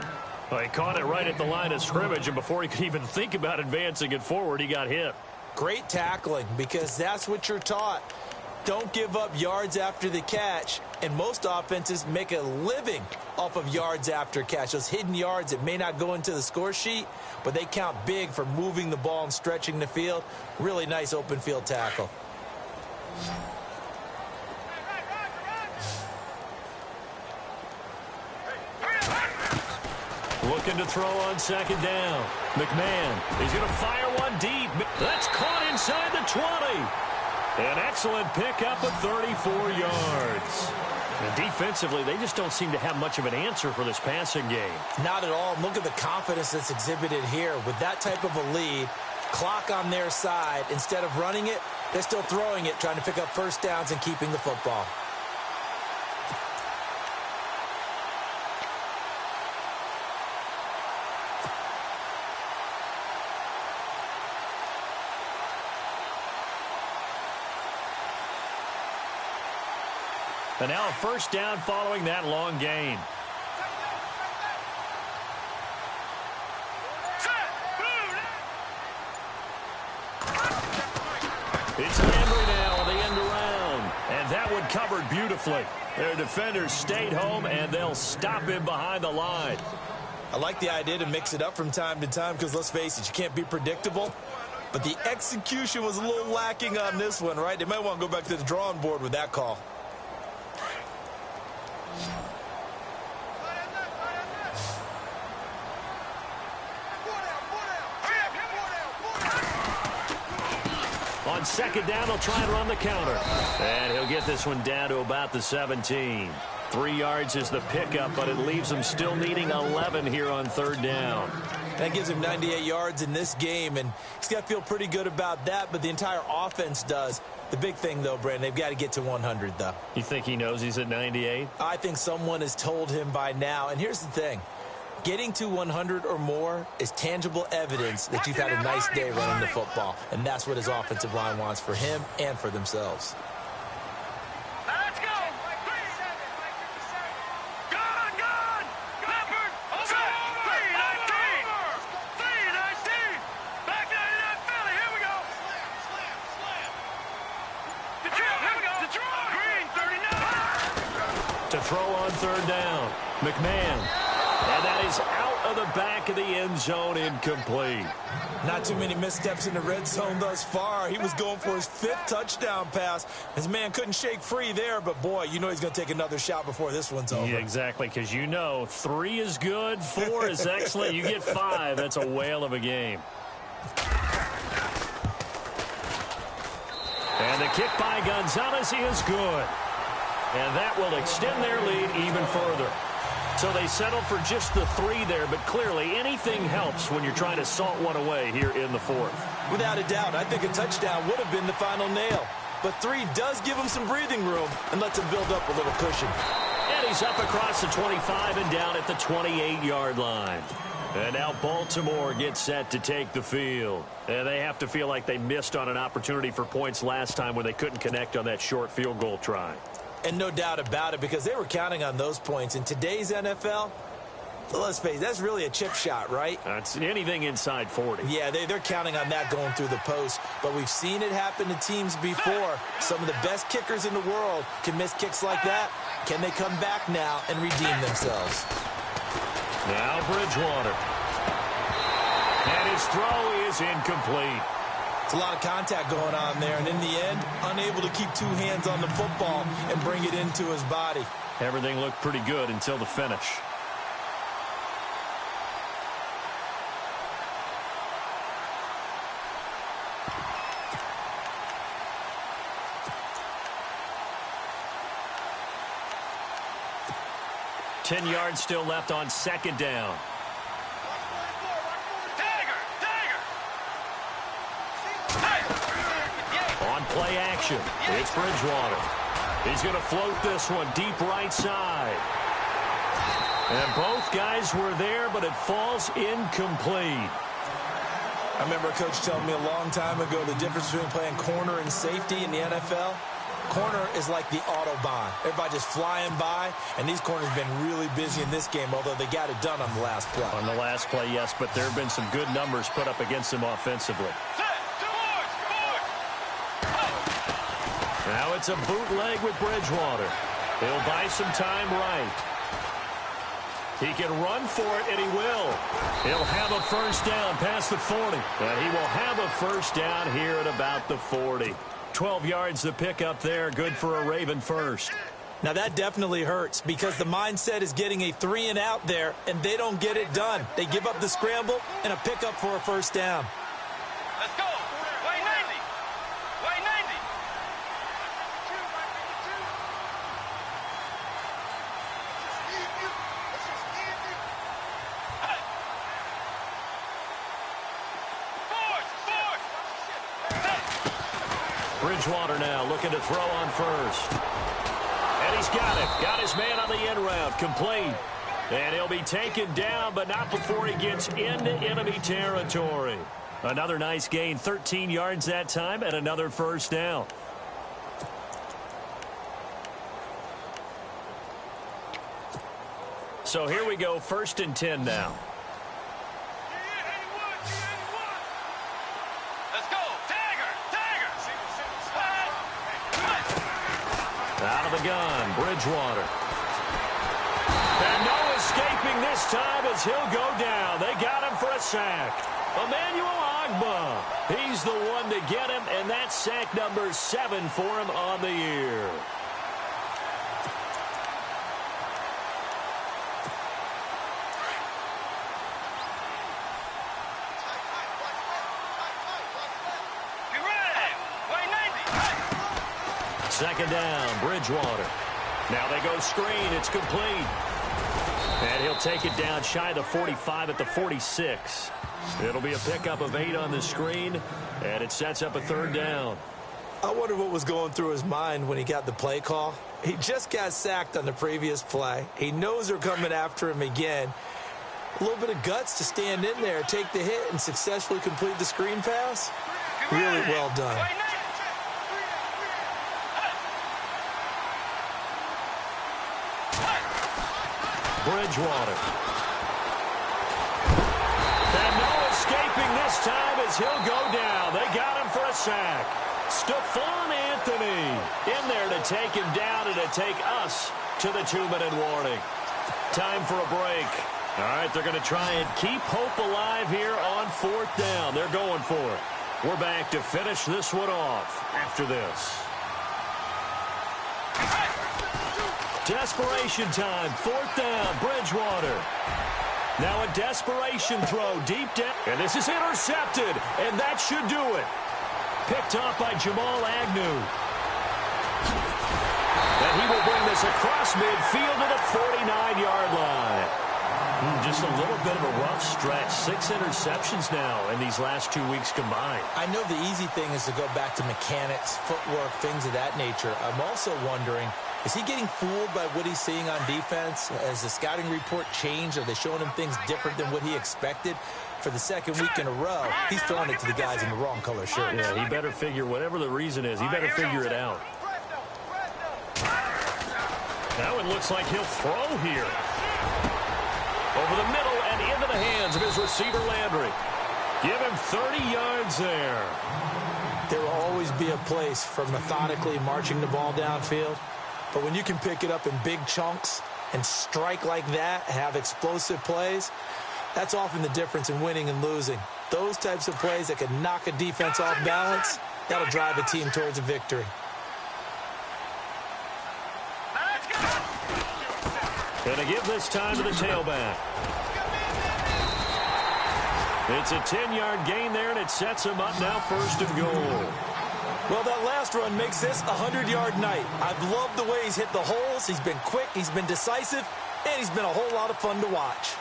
Well, he caught it right at the line of scrimmage, and before he could even think about advancing it forward, he got hit. Great tackling, because that's what you're taught. Don't give up yards after the catch, and most offenses make a living off of yards after catch. Those hidden yards that may not go into the score sheet, but they count big for moving the ball and stretching the field. Really nice open field tackle. Looking to throw on 2nd down. McMahon, he's going to fire one deep. That's caught inside the 20. An excellent pickup of 34 yards. And defensively, they just don't seem to have much of an answer for this passing game. Not at all. Look at the confidence that's exhibited here. With that type of a lead, clock on their side, instead of running it, they're still throwing it, trying to pick up first downs and keeping the football. And now a first down following that long gain. It's Landry now on the end around. And that one covered beautifully. Their defenders stayed home, and they'll stop him behind the line. I like the idea to mix it up from time to time because, let's face it, you can't be predictable. But the execution was a little lacking on this one, right? They might want to go back to the drawing board with that call. On second down, they'll try and run the counter. And he'll get this one down to about the 17. 3 yards is the pickup, but it leaves them still needing 11 here on third down. That gives him 98 yards in this game, and he's got to feel pretty good about that, but the entire offense does. The big thing, though, Brandon, they've got to get to 100, though. You think he knows he's at 98? I think someone has told him by now. And here's the thing. Getting to 100 or more is tangible evidence that you've had a nice day running the football. And that's what his offensive line wants for him and for themselves. Let's go. Good, good. Leopard. Set. 319. 319. Back 99 Philly. Here we go. Detroit. Here we go. Detroit. Green 39. To throw on third down. McMahon. And that is out of the back of the end zone, incomplete. Not too many missteps in the red zone thus far. He was going for his 5th touchdown pass. His man couldn't shake free there, but boy, you know he's going to take another shot before this one's over. Yeah, exactly, because you know 3 is good, 4 is excellent. You get 5, that's a whale of a game. And the kick by Gonzalez is good. And that will extend their lead even further. So they settled for just the 3 there, but clearly anything helps when you're trying to salt one away here in the 4th. Without a doubt, I think a touchdown would have been the final nail. But 3 does give him some breathing room and lets him build up a little cushion. And he's up across the 25 and down at the 28-yard line. And now Baltimore gets set to take the field. And they have to feel like they missed on an opportunity for points last time when they couldn't connect on that short field goal try. And no doubt about it, because they were counting on those points. In today's NFL, let's face it, that's really a chip shot, right? That's anything inside 40. Yeah, they're counting on that going through the post. But we've seen it happen to teams before. Some of the best kickers in the world can miss kicks like that. Can they come back now and redeem themselves? Now Bridgewater. And his throw is incomplete. It's a lot of contact going on there, and in the end, unable to keep 2 hands on the football and bring it into his body. Everything looked pretty good until the finish. Ten yards still left on second down. On play action, it's Bridgewater. He's going to float this one deep right side. And both guys were there, but it falls incomplete. I remember a coach telling me a long time ago the difference between playing corner and safety in the NFL. Corner is like the Autobahn. Everybody just flying by, and these corners have been really busy in this game, although they got it done on the last play. On the last play, yes, but there have been some good numbers put up against them offensively. Now it's a bootleg with Bridgewater. He'll buy some time right. He can run for it, and he will. He'll have a first down past the 40. And he will have a first down here at about the 40. 12 yards to pick up there. Good for a Raven first. Now that definitely hurts because the mindset is getting a 3 and out there, and they don't get it done. They give up the scramble and a pickup for a first down. Let's go. Way 90. Way 90. Bridgewater now looking to throw on first. And he's got it. Got his man on the end route. Complete. And he'll be taken down, but not before he gets into enemy territory. Another nice gain, 13 yards that time, and another first down. So here we go, 1st and 10 now. Let's go. Tiger. Out of the gun, Bridgewater. And no escaping this time as he'll go down. They got him for a sack. Emmanuel Ogbah. He's the one to get him, and that's sack number 7 for him on the year. Second down, Bridgewater. Now they go screen. It's complete. And he'll take it down shy of the 45 at the 46. It'll be a pickup of 8 on the screen, and it sets up a 3rd down. I wonder what was going through his mind when he got the play call. He just got sacked on the previous play. He knows they're coming after him again. A little bit of guts to stand in there, take the hit, and successfully complete the screen pass. Really well done. Bridgewater. And no escaping this time as he'll go down. They got him for a sack. Stephon Anthony in there to take him down and to take us to the 2-minute warning. Time for a break. All right, they're going to try and keep hope alive here on 4th down. They're going for it. We're back to finish this one off after this. Desperation time, 4th down, Bridgewater. Now a desperation throw deep down. And this is intercepted, and that should do it. Picked off by Jamal Agnew. And he will bring this across midfield to the 49-yard line. Just a little bit of a rough stretch. 6 interceptions now in these last 2 weeks combined. I know the easy thing is to go back to mechanics, footwork, things of that nature. I'm also wondering, is he getting fooled by what he's seeing on defense? Has the scouting report changed? Are they showing him things different than what he expected? For the 2nd week in a row, he's throwing it to the guys in the wrong color shirts. Yeah, he better figure, whatever the reason is, he better figure it out. Now it looks like he'll throw here. Over the middle and into the hands of his receiver, Landry. Give him 30 yards there. There will always be a place for methodically marching the ball downfield. But when you can pick it up in big chunks and strike like that, have explosive plays, that's often the difference in winning and losing. Those types of plays that can knock a defense off balance, that'll drive a team towards a victory. Going to give this time to the tailback. It's a 10-yard gain there, and it sets him up now 1st and goal. Well, that last run makes this a 100-yard night. I've loved the way he's hit the holes. He's been quick, he's been decisive, and he's been a whole lot of fun to watch.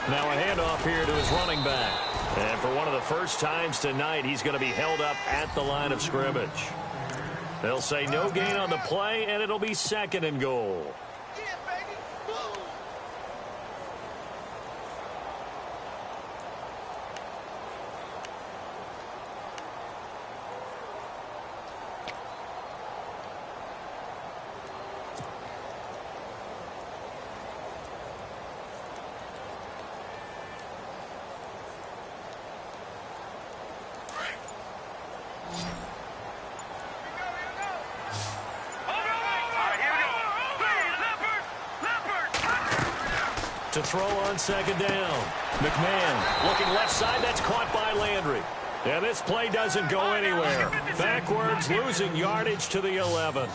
Now a handoff here to his running back. And for one of the first times tonight, he's going to be held up at the line of scrimmage. They'll say no gain on the play, and it'll be 2nd and goal. To throw on 2nd down. McMahon looking left side. That's caught by Landry. And this play doesn't go anywhere. Backwards, losing yardage to the 11.